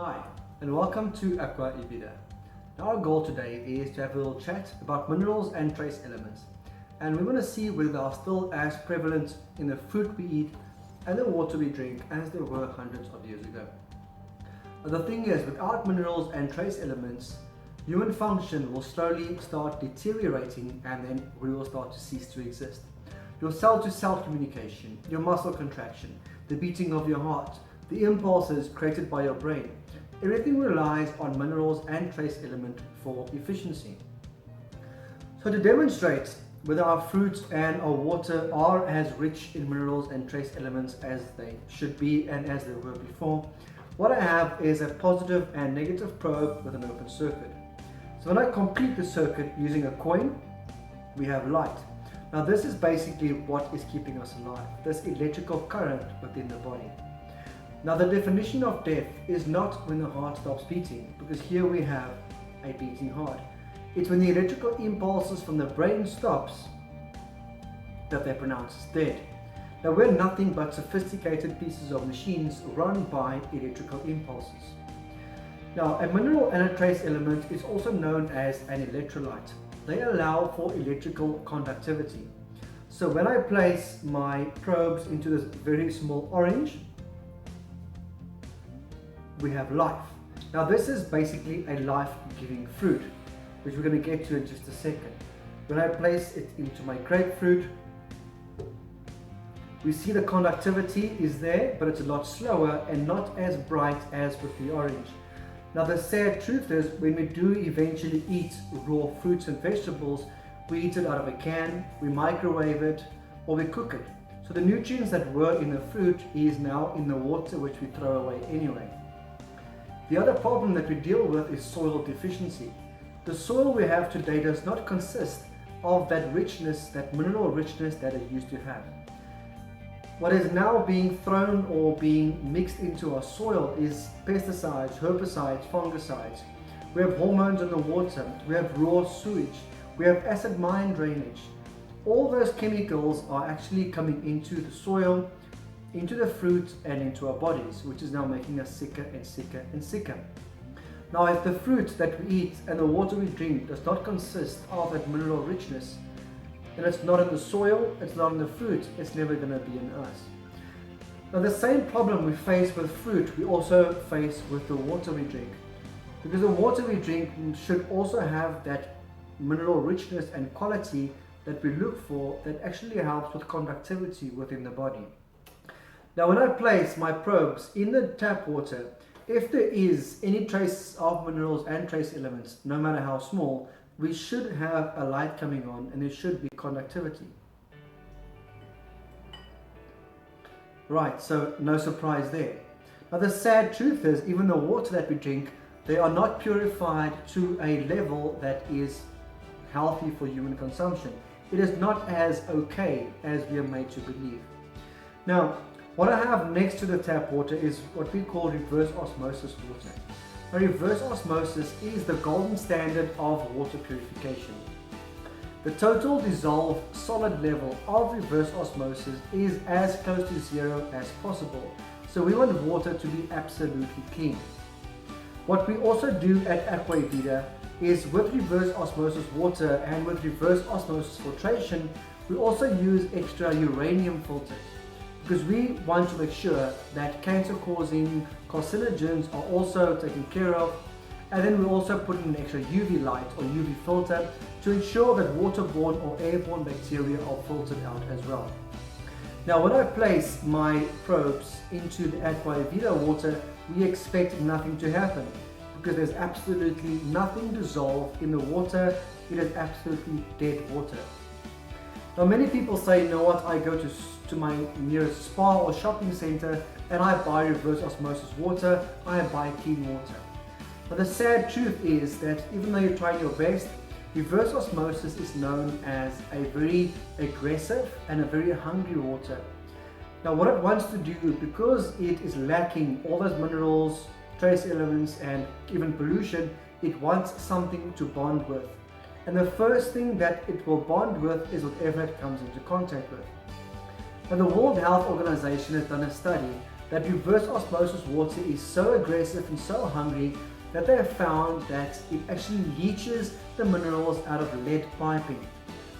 Hi, and welcome to Agua and Vida. Now our goal today is to have a little chat about minerals and trace elements. And we want to see whether they are still as prevalent in the food we eat and the water we drink as they were hundreds of years ago. Now the thing is, without minerals and trace elements, human function will slowly start deteriorating and then we will start to cease to exist. Your cell-to-cell communication, your muscle contraction, the beating of your heart, the impulses created by your brain, everything relies on minerals and trace element for efficiency. So to demonstrate whether our fruits and our water are as rich in minerals and trace elements as they should be and as they were before, what I have is a positive and negative probe with an open circuit. So when I complete the circuit using a coin, we have light. Now this is basically what is keeping us alive, this electrical current within the body. Now the definition of death is not when the heart stops beating, because here we have a beating heart. It's when the electrical impulses from the brain stops that they pronounce as dead. Now we're nothing but sophisticated pieces of machines run by electrical impulses. Now a mineral and a trace element is also known as an electrolyte. They allow for electrical conductivity. So when I place my probes into this very small orange, we have life. Now this is basically a life-giving fruit, which we're going to get to in just a second. When I place it into my grapefruit, we see the conductivity is there, but it's a lot slower and not as bright as with the orange. Now the sad truth is, when we do eventually eat raw fruits and vegetables, we eat it out of a can, we microwave it, or we cook it. So the nutrients that were in the fruit is now in the water, which we throw away anyway. The other problem that we deal with is soil deficiency. The soil we have today does not consist of that richness, that mineral richness that it used to have. What is now being thrown or being mixed into our soil is pesticides, herbicides, fungicides. We have hormones in the water, we have raw sewage, we have acid mine drainage. All those chemicals are actually coming into the soil, into the fruit and into our bodies, which is now making us sicker and sicker and sicker. Now if the fruit that we eat and the water we drink does not consist of that mineral richness, then it's not in the soil, it's not in the fruit, it's never going to be in us. Now the same problem we face with fruit, we also face with the water we drink. Because the water we drink should also have that mineral richness and quality that we look for, that actually helps with conductivity within the body. Now when I place my probes in the tap water, if there is any trace of minerals and trace elements, no matter how small, we should have a light coming on and there should be conductivity. Right, so no surprise there. Now the sad truth is, even the water that we drink, they are not purified to a level that is healthy for human consumption. It is not as okay as we are made to believe. Now, what I have next to the tap water is what we call reverse osmosis water. Now, reverse osmosis is the golden standard of water purification. The total dissolved solid level of reverse osmosis is as close to zero as possible. So we want water to be absolutely clean. What we also do at Agua and Vida is, with reverse osmosis water and with reverse osmosis filtration, we also use extra uranium filters, because we want to make sure that cancer-causing carcinogens are also taken care of, and then we also put in an extra UV light or UV filter to ensure that waterborne or airborne bacteria are filtered out as well. Now when I place my probes into the Agua and Vida water, we expect nothing to happen, because there's absolutely nothing dissolved in the water. It is absolutely dead water. Now many people say, you know what, I go to my nearest spa or shopping center and I buy reverse osmosis water, I buy clean water. But the sad truth is that even though you're trying your best, reverse osmosis is known as a very aggressive and a very hungry water. Now what it wants to do, because it is lacking all those minerals, trace elements and even pollution, it wants something to bond with. And the first thing that it will bond with is whatever it comes into contact with. Now the World Health Organization has done a study that reverse osmosis water is so aggressive and so hungry that they have found that it actually leaches the minerals out of lead piping.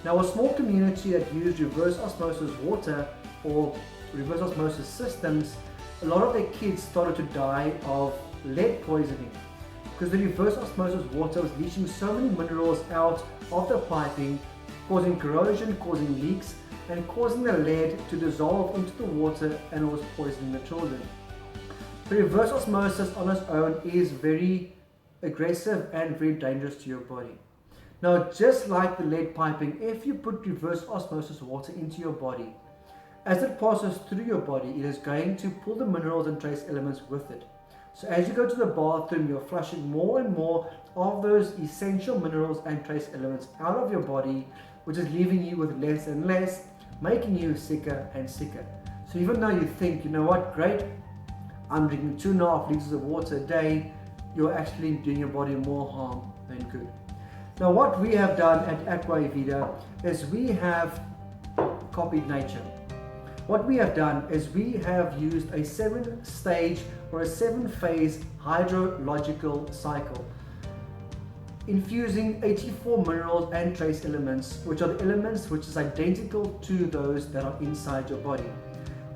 Now, a small community that used reverse osmosis water or reverse osmosis systems, a lot of their kids started to die of lead poisoning because the reverse osmosis water was leaching so many minerals out of the piping, causing corrosion, causing leaks, and causing the lead to dissolve into the water, and it was poisoning the children. So reverse osmosis on its own is very aggressive and very dangerous to your body. Now, just like the lead piping, if you put reverse osmosis water into your body, as it passes through your body, it is going to pull the minerals and trace elements with it. So as you go to the bathroom, you're flushing more and more of those essential minerals and trace elements out of your body, which is leaving you with less and less, making you sicker and sicker. So even though you think, you know what, great, I'm drinking 2.5 liters of water a day, you're actually doing your body more harm than good. Now, what we have done at Agua Vida is we have copied nature. What we have done is we have used a 7-stage or a 7-phase hydrological cycle, infusing 84 minerals and trace elements, which are the elements which is identical to those that are inside your body.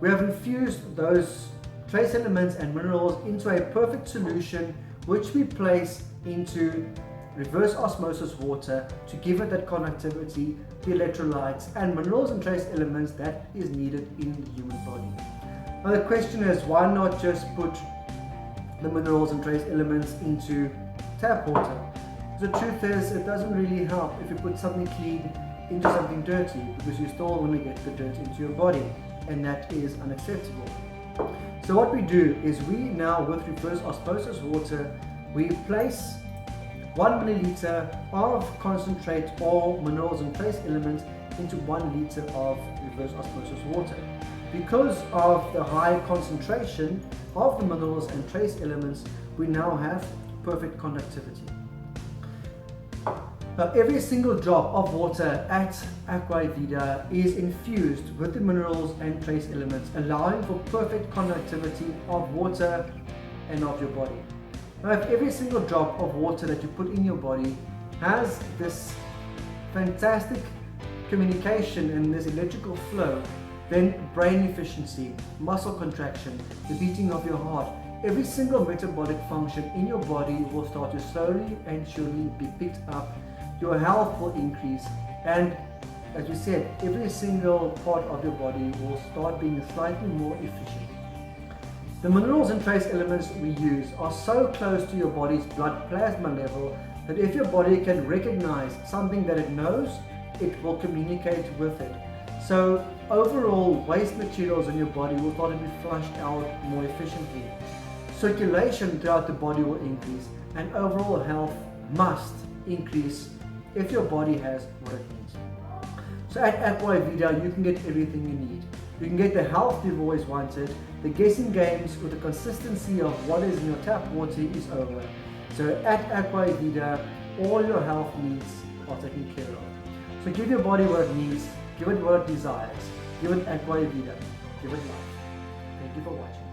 We have infused those trace elements and minerals into a perfect solution, which we place into reverse osmosis water to give it that conductivity, the electrolytes and minerals and trace elements that is needed in the human body. Now the question is, why not just put the minerals and trace elements into tap water? The truth is, it doesn't really help if you put something clean into something dirty, because you still want to get the dirt into your body, and that is unacceptable. So what we do is we now, with reverse osmosis water, we place 1 milliliter of concentrate or minerals and trace elements into 1 liter of reverse osmosis water. Because of the high concentration of the minerals and trace elements, we now have perfect conductivity. Now, every single drop of water at Agua Vida is infused with the minerals and trace elements, allowing for perfect conductivity of water and of your body. Now, if every single drop of water that you put in your body has this fantastic communication and this electrical flow, then brain efficiency, muscle contraction, the beating of your heart, every single metabolic function in your body will start to slowly and surely be picked up. Your health will increase, and as we said, every single part of your body will start being slightly more efficient. The minerals and trace elements we use are so close to your body's blood plasma level that if your body can recognize something that it knows, it will communicate with it. So overall, waste materials in your body will start to be flushed out more efficiently. Circulation throughout the body will increase, and overall health must increase if your body has what it needs. So at Agua Vida, you can get everything you need. You can get the health you've always wanted. The guessing games with the consistency of what is in your tap water is over. So at Agua Vida, all your health needs are taken care of. So give your body what it needs, give it what it desires, give it Agua Vida, give it life. Thank you for watching.